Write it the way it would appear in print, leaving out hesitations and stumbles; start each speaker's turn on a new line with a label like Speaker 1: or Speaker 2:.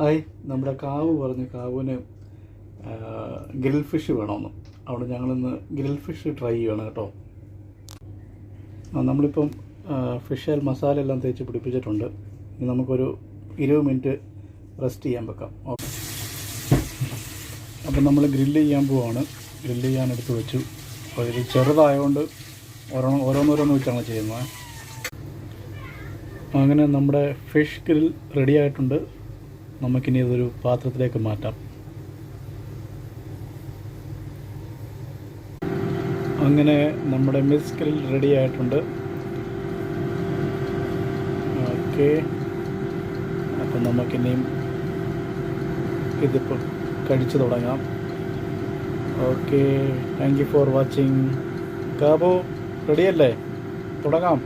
Speaker 1: Hi, നമ്മുടെ കാവ് പറഞ്ഞു കാവിന് grill fish വേണമെന്ന്. അവിടെ ഞങ്ങളിന്ന് ഗ്രിൽ ഫിഷ് ട്രൈ ചെയ്യണം കേട്ടോ. നമ്മളിപ്പം ഫിഷ് മസാല എല്ലാം തേച്ച് പിടിപ്പിച്ചിട്ടുണ്ട്. ഇനി നമുക്കൊരു 20 മിനിറ്റ് റെസ്റ്റ് ചെയ്യാൻ വെക്കാം. ഓക്കെ, അപ്പം നമ്മൾ ഗ്രില്ല് ചെയ്യാൻ പോവാണ്. ഗ്രില്ല് ചെയ്യാൻ എടുത്ത് വെച്ചു. അപ്പോൾ ഇത് ചെറുതായതുകൊണ്ട് ഓരോന്നോരോന്ന് വെച്ചാണ് ചെയ്യുന്നത്. അങ്ങനെ നമ്മുടെ ഫിഷ് ഗ്രിൽ റെഡി ആയിട്ടുണ്ട്. നമുക്കിനി ഇതൊരു പാത്രത്തിലേക്ക് മാറ്റാം. അങ്ങനെ നമ്മുടെ മിക്സ് ഗ്രിൽ റെഡി ആയിട്ടുണ്ട്. ഓക്കെ, അപ്പം നമുക്കിനിയും ഇതിപ്പോൾ കഴിച്ചു തുടങ്ങാം. Okay, thank you for watching. Cabo റെഡിയല്ലേ? തുടങ്ങാം.